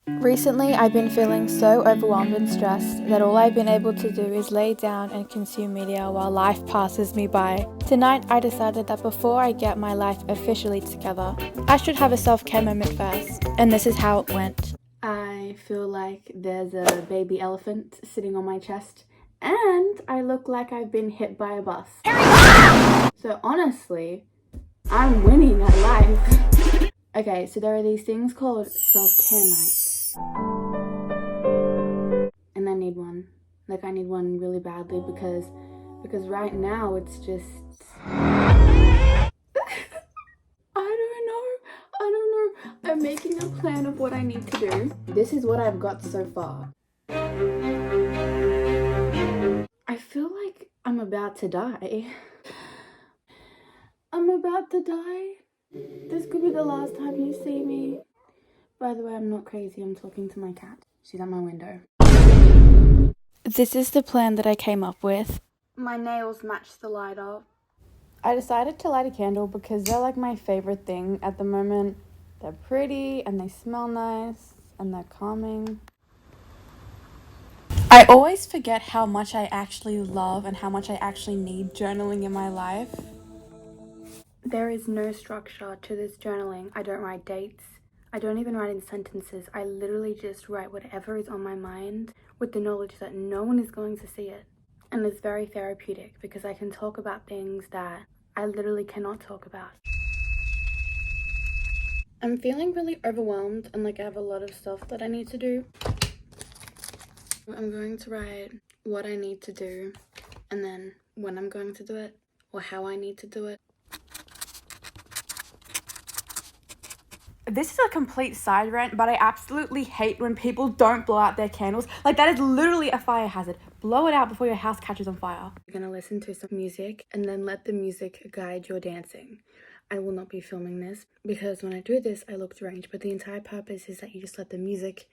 Recently, I've been feeling so overwhelmed and stressed that all I've been able to do is lay down and consume media while life passes me by. Tonight, I decided that before I get my life officially together, I should have a self-care moment first, and this is how it went. I feel like there's a baby elephant sitting on my chest, and I look like I've been hit by a bus. So honestly, I'm winning at life. Okay, so there are these things called self-care nights. And I need one. Like, I need one really badly because right now it's just I don't know. I'm making a plan of what I need to do. This is what I've got so far. I feel like I'm about to die. I'm about to die. This could be the last time you see me. By the way, I'm not crazy. I'm talking to my cat. She's at my window. This is the plan that I came up with. My nails match the lighter. I decided to light a candle because they're like my favorite thing at the moment. They're pretty and they smell nice and they're calming. I always forget how much I actually love and how much I actually need journaling in my life. There is no structure to this journaling. I don't write dates. I don't even write in sentences. I literally just write whatever is on my mind with the knowledge that no one is going to see it. And it's very therapeutic because I can talk about things that I literally cannot talk about. I'm feeling really overwhelmed and like I have a lot of stuff that I need to do. I'm going to write what I need to do and then when I'm going to do it or how I need to do it. This is a complete side rant, but I absolutely hate when people don't blow out their candles. Like, that is literally a fire hazard. Blow it out before your house catches on fire. You're gonna listen to some music and then let the music guide your dancing. I will not be filming this because when I do this, I look deranged, but the entire purpose is that you just let the music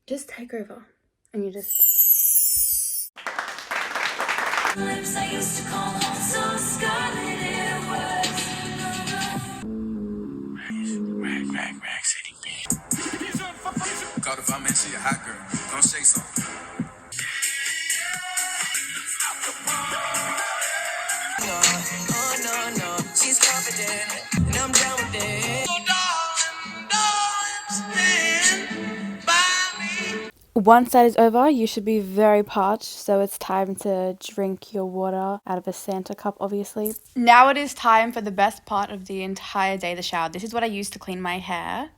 just take over and you just... Lips I used to call home so scarlet it was. Rag City, bitch. Caught if I meant she a hot girl. Don't say something. No. She's confident, and I'm down with it. Darling, stand by me. Once that is over, you should be very parched, so it's time to drink your water out of a Santa cup, obviously. Now it is time for the best part of the entire day, the shower. This is what I use to clean my hair.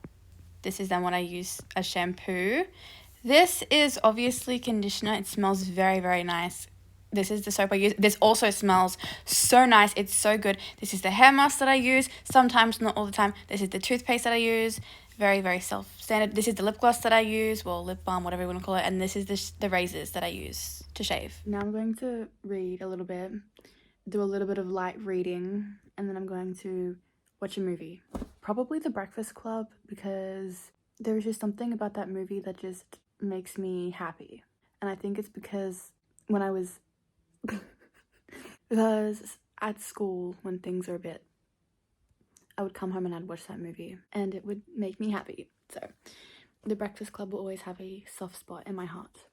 This is then what I use as shampoo. This is obviously conditioner. It smells very, very nice. This is the soap I use. This also smells so nice. It's so good. This is the hair mask that I use. Sometimes, not all the time. This is the toothpaste that I use. Very, very self-standard. This is the lip gloss that I use. Well, lip balm, whatever you want to call it. And this is the razors that I use to shave. Now I'm going to read a little bit. Do a little bit of light reading. And then I'm going to watch a movie. Probably The Breakfast Club because there's just something about that movie that just makes me happy. And I think it's because when I was... because at school, when things are a bit... I would come home and I'd watch that movie and it would make me happy. So The Breakfast Club will always have a soft spot in my heart.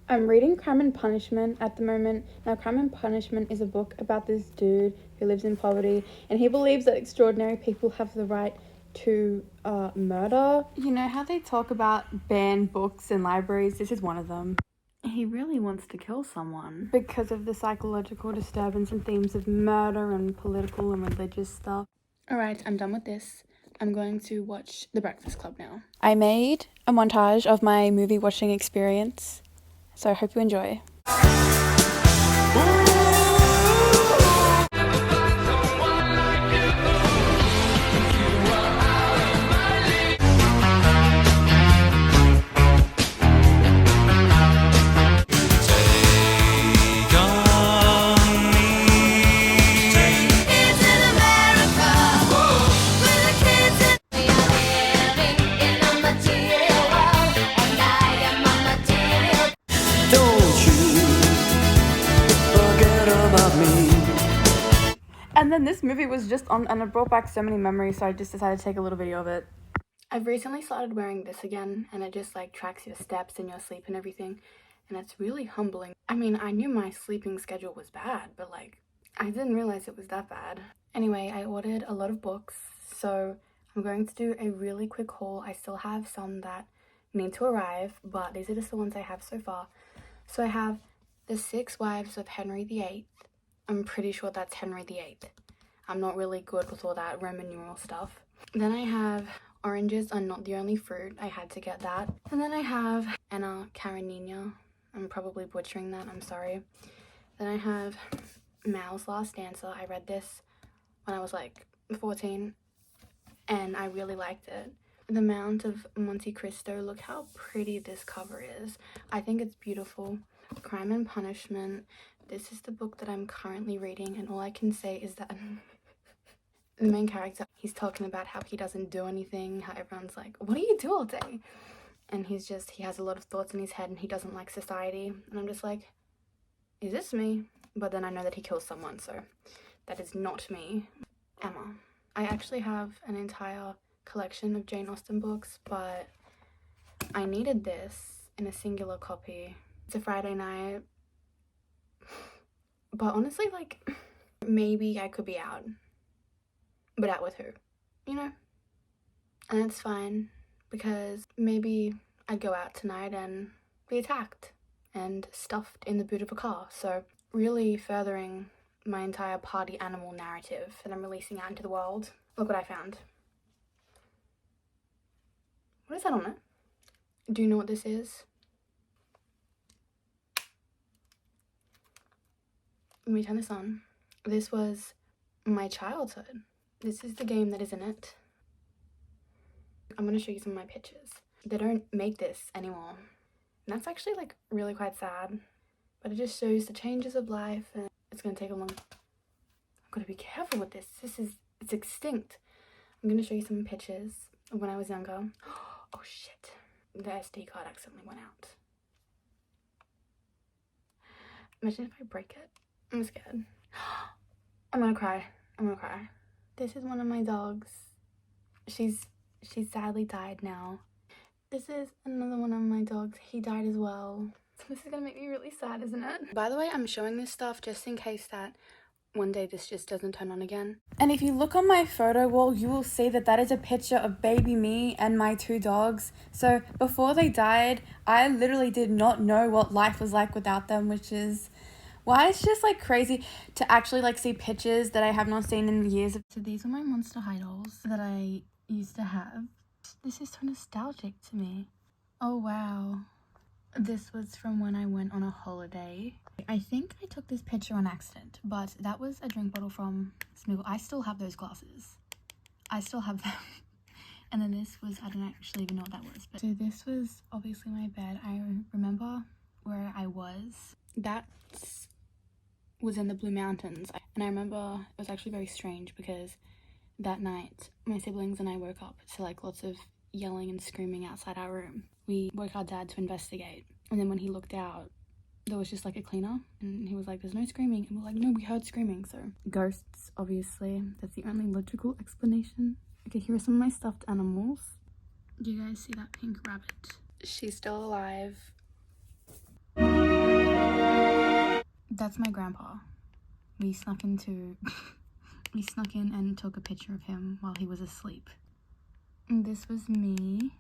I'm reading Crime and Punishment at the moment. Now, Crime and Punishment is a book about this dude who lives in poverty and he believes that extraordinary people have the right to murder. You know how they talk about banned books in libraries? This is one of them. He really wants to kill someone because of the psychological disturbance and themes of murder and political and religious stuff. Alright, I'm done with this. I'm going to watch The Breakfast Club now. I made a montage of my movie watching experience. So I hope you enjoy. And then this movie was just on and it brought back so many memories, so I just decided to take a little video of it. I've recently started wearing this again, and it just like tracks your steps and your sleep and everything, and it's really humbling. I mean, I knew my sleeping schedule was bad, but like I didn't realize it was that bad. Anyway, I ordered a lot of books, so I'm going to do a really quick haul. I still have some that need to arrive, but these are just the ones I have so far. So I have The Six Wives of Henry VIII. I'm pretty sure that's Henry VIII. I'm not really good with all that Roman numeral stuff. Then I have Oranges Are Not the Only Fruit. I had to get that. And then I have Anna Karenina. I'm probably butchering that, I'm sorry. Then I have Mal's Last Dancer. I read this when I was like 14 and I really liked it. The Mount of Monte Cristo. Look how pretty this cover is. I think it's beautiful. Crime and Punishment. This is the book that I'm currently reading, and all I can say is that the main character, he's talking about how he doesn't do anything, how everyone's like, what do you do all day? And he has a lot of thoughts in his head and he doesn't like society. And I'm just like, is this me? But then I know that he kills someone, so that is not me. Emma. I actually have an entire collection of Jane Austen books, but I needed this in a singular copy. It's a Friday night, but honestly, like, maybe I could be out, but out with who, you know? And it's fine, because maybe I'd go out tonight and be attacked and stuffed in the boot of a car. So really furthering my entire party animal narrative that I'm releasing out into the world. Look what I found. What is that on it? Do you know what this is? Let me turn this on. This was my childhood. This is the game that is in it. I'm gonna show you some of my pictures. They don't make this anymore. And that's actually like really quite sad. But it just shows the changes of life, and it's gonna take a long... I've gotta be careful with this. It's extinct. I'm gonna show you some pictures of when I was younger. Oh shit. The SD card accidentally went out. Imagine if I break it. I'm scared. I'm gonna cry. This is one of my dogs. She's sadly died now. This is another one of my dogs. He died as well. So this is gonna make me really sad, isn't it? By the way, I'm showing this stuff just in case that one day this just doesn't turn on again. And if you look on my photo wall, you will see that that is a picture of baby me and my two dogs. So before they died, I literally did not know what life was like without them, which is why it's just like crazy to actually like see pictures that I have not seen in years. So these are my Monster High dolls that I used to have. This is so nostalgic to me. Oh wow. This was from when I went on a holiday. I think I took this picture on accident, but that was a drink bottle from Smiggle. I still have those glasses. I still have them. And then this was, I don't actually even know what that was. But so this was obviously my bed. I remember where I was. That was in the Blue Mountains. And I remember it was actually very strange because that night my siblings and I woke up to like lots of yelling and screaming outside our room. We woke our dad to investigate, and then when he looked out, there was just like a cleaner, and he was like, there's no screaming, and we're like, no, we heard screaming. So ghosts, obviously, that's the only logical explanation. Okay, here are some of my stuffed animals. Do you guys see that pink rabbit? She's still alive. That's my grandpa. We snuck in and took a picture of him while he was asleep. And this was me.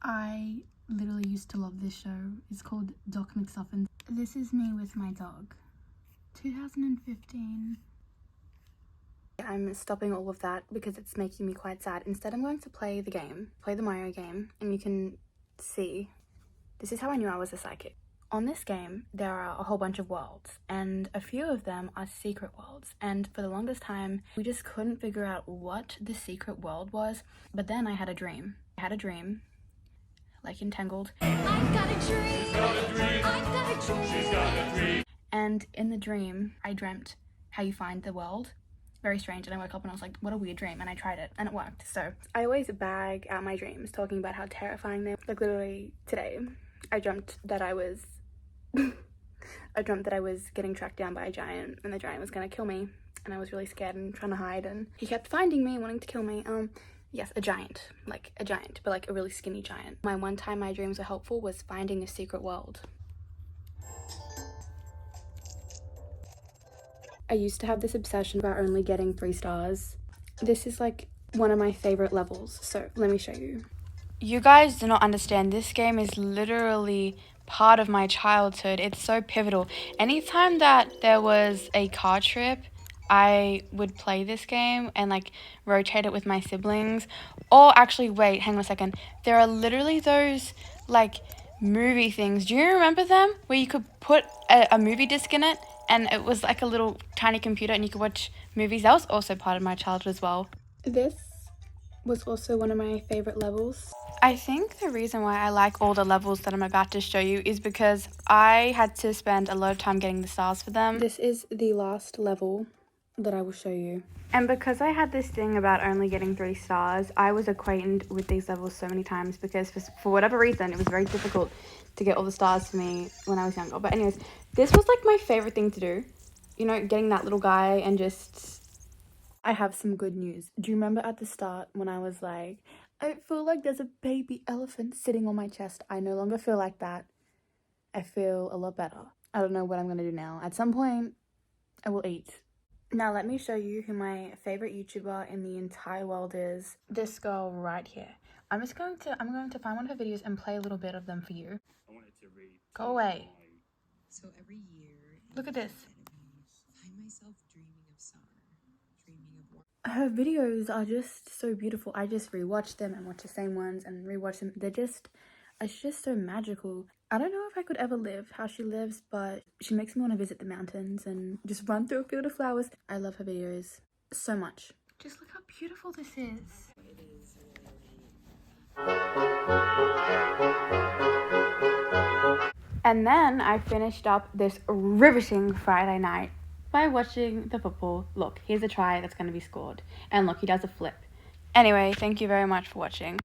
I literally used to love this show. It's called Doc McStuffins. This is me with my dog. 2015. I'm stopping all of that because it's making me quite sad. Instead, I'm going to play the game, play the Mario game, and you can see. This is how I knew I was a psychic. On this game, there are a whole bunch of worlds, and a few of them are secret worlds. And for the longest time, we just couldn't figure out what the secret world was. But then I had a dream. Like Entangled. I've got a dream. She's got a dream. I've got a dream. She's got a dream. And in the dream, I dreamt how you find the world. Very strange. And I woke up and I was like, what a weird dream. And I tried it and it worked. So I always bag out my dreams, talking about how terrifying they were. Like literally today, I dreamt that I was getting tracked down by a giant, and the giant was gonna kill me. And I was really scared and trying to hide, and he kept finding me, wanting to kill me. Yes, a giant. Like a giant, but like a really skinny giant. My one time my dreams were helpful was finding a secret world. I used to have this obsession about only getting 3 stars. This is like one of my favorite levels, so let me show you. You guys do not understand. This game is literally part of my childhood. It's so pivotal. Anytime that there was a car trip, I would play this game and like rotate it with my siblings. Or actually, wait, hang on a second. There are literally those like movie things. Do you remember them? Where you could put a movie disc in it and it was like a little tiny computer and you could watch movies. That was also part of my childhood as well. This was also one of my favorite levels. I think the reason why I like all the levels that I'm about to show you is because I had to spend a lot of time getting the stars for them. This is the last level that I will show you. And because I had this thing about only getting 3 stars, I was acquainted with these levels so many times because for whatever reason, it was very difficult to get all the stars for me when I was younger. But anyways, this was like my favorite thing to do. You know, getting that little guy and just... I have some good news. Do you remember at the start when I was like, I feel like there's a baby elephant sitting on my chest? I no longer feel like that. I feel a lot better. I don't know what I'm gonna do now. At some point, I will eat. Now let me show you who my favorite YouTuber in the entire world is. This girl right here. I'm going to find one of her videos and play a little bit of them for you. I wanted to read. Go away. So every year, look at this. I find myself dreaming of summer. Her videos are just so beautiful. I just rewatch them and watch the same ones and rewatch them. It's just so magical. I don't know if I could ever live how she lives, but she makes me want to visit the mountains and just run through a field of flowers. I love her videos so much. Just look how beautiful this is. And then I finished up this riveting Friday night by watching the football. Look, here's a try that's going to be scored. And look, he does a flip. Anyway, thank you very much for watching.